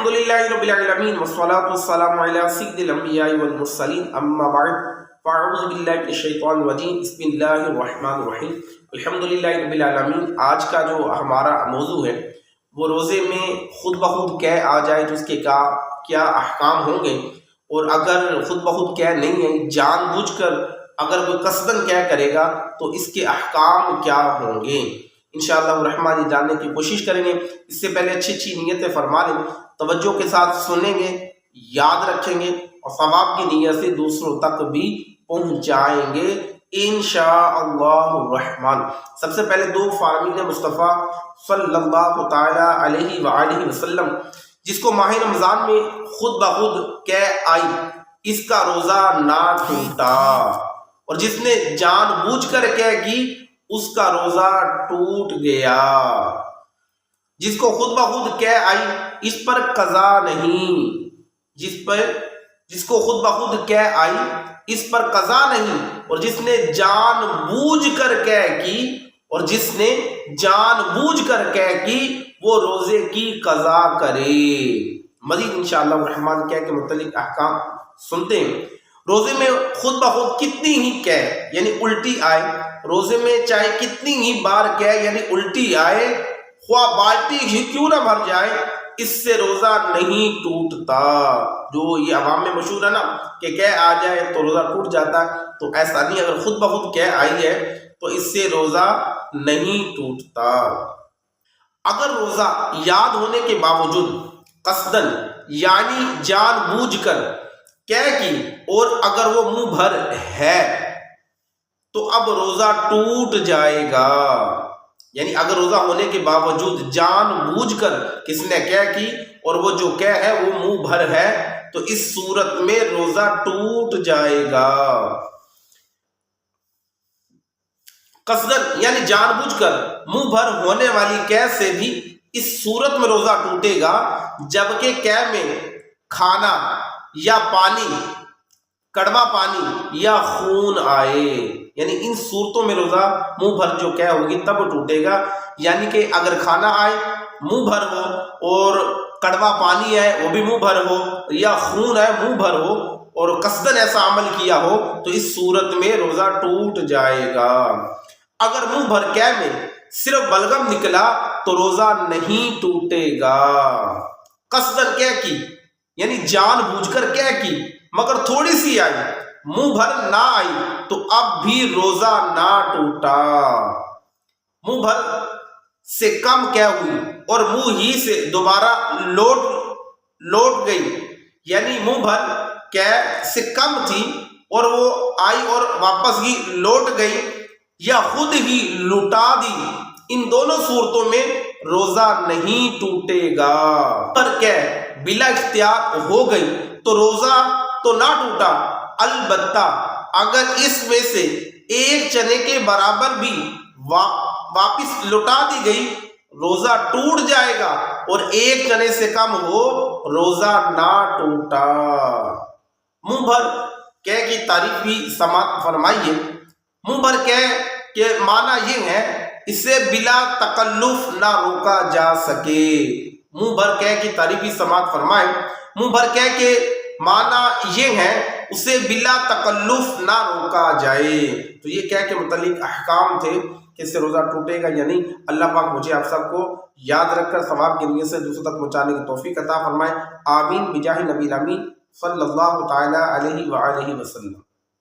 الحمدللہ رب العالمین والصلاة والسلام علی سید الانبیاء والمرسلین اما بعد فاعوذ باللہ من الشیطان الرجیم بسم اللہ الرحمن الرحیم الحمدللہ رب العالمین۔ آج کا جو ہمارا موضوع ہے وہ روزے میں خود بخود قے آ جائے تو اس کے کیا احکام ہوں گے، اور اگر خود بخود قے نہیں ہے، جان بوجھ کر اگر کوئی قصداً قے کرے گا تو اس کے احکام کیا ہوں گے، انشاءاللہ الرحمن یہ جاننے کی کوشش کریں گے۔ اس سے پہلے اچھی نیتیں فرما لیں، توجہ کے ساتھ سنیں گے، یاد رکھیں گے اور ثواب کی نیت سے دوسروں تک بھی پہنچائیں گے انشاءاللہ الرحمن۔ سب سے پہلے دو فرامین مصطفیٰ صلی اللہ تعالی علیہ وآلہ وسلم جس کو ماہ رمضان میں خود بخود قے آئی، اس کا روزہ نہ ٹوٹا، اور جس نے جان بوجھ کر قے کی اس کا روزہ ٹوٹ گیا۔ جس کو خود بخود قے آئی اس پر قضا نہیں، جس کو خود بخود قے آئی اس پر قضا نہیں، اور جس نے جان بوجھ کر قے کی وہ روزے کی قضا کرے۔ مزید انشاءاللہ الرحمن قے کے متعلق احکام سنتے ہیں۔ روزے میں خود بخود کتنی ہی قے یعنی الٹی آئے، روزے میں چاہے کتنی ہی بار قے یعنی الٹی آئے، خواہ بالٹی ہی کیوں نہ بھر جائے، اس سے روزہ نہیں ٹوٹتا۔ جو یہ عوام میں مشہور ہے نا کہ قے آ جائے تو روزہ ٹوٹ جاتا ہے، تو ایسا نہیں، اگر خود بخود قے آئی ہے تو اس سے روزہ نہیں ٹوٹتا۔ اگر روزہ یاد ہونے کے باوجود قصداً یعنی جان بوجھ کر قے کی اور اگر وہ منہ بھر ہے تو اب روزہ ٹوٹ جائے گا، یعنی اگر روزہ ہونے کے باوجود جان بوجھ کر کس نے قے کی اور وہ جو قے ہے وہ منہ بھر ہے تو اس صورت میں روزہ ٹوٹ جائے گا۔ قصداً یعنی جان بوجھ کر منہ بھر ہونے والی قے سے بھی اس صورت میں روزہ ٹوٹے گا جبکہ قے میں کھانا یا پانی، کڑوا پانی یا خون آئے، یعنی ان صورتوں میں روزہ منہ بھر جو قے ہوگی تب ٹوٹے گا، یعنی کہ اگر کھانا آئے منہ بھر ہو اور کڑوا پانی ہے وہ بھی منہ بھر ہو یا خون ہے منہ بھر ہو اور قصداً ایسا عمل کیا ہو تو اس صورت میں روزہ ٹوٹ جائے گا۔ اگر منہ بھر قے میں صرف بلغم نکلا تو روزہ نہیں ٹوٹے گا۔ قصداً قے کی یعنی جان بوجھ کر قے کی مگر تھوڑی سی آئی، منہ بھر نہ آئی تو اب بھی روزہ نہ ٹوٹا۔ منہ بھر سے کم قے ہوئی اور منہ ہی سے دوبارہ لوٹ گئی، یعنی منہ بھر قے سے کم تھی اور وہ آئی اور واپس ہی لوٹ گئی یا خود ہی لوٹا دی، ان دونوں صورتوں میں روزہ نہیں ٹوٹے گا۔ پر قے بلا اختیار ہو گئی تو روزہ تو نہ ٹوٹا، البتہ اگر اس میں سے ایک چنے کے برابر بھی واپس لوٹا دی گئی روزہ ٹوٹ جائے گا، اور ایک چنے سے کم ہو روزہ نہ ٹوٹا۔ منہ بھر قے کی تعریف بھی سماعت فرمائیے۔ منہ بھر قے کے معنی یہ ہے اسے بلا تکلف نہ روکا جا سکے۔ منہ بھر قے کی تعریف بھی سماعت فرمائے۔ منہ بھر قے کے معنی یہ ہے اسے بلا تکلف نہ روکا جائے۔ تو یہ قے کے متعلق احکام تھے کہ اس سے روزہ ٹوٹے گا یا نہیں۔ اللہ پاک مجھے آپ سب کو یاد رکھ کر ثواب کی نیت سے دوسروں تک پہنچانے کی توفیق عطا فرمائے، آمین بجاہ نبی الامین صلی اللہ تعالی علیہ وآلہ وسلم۔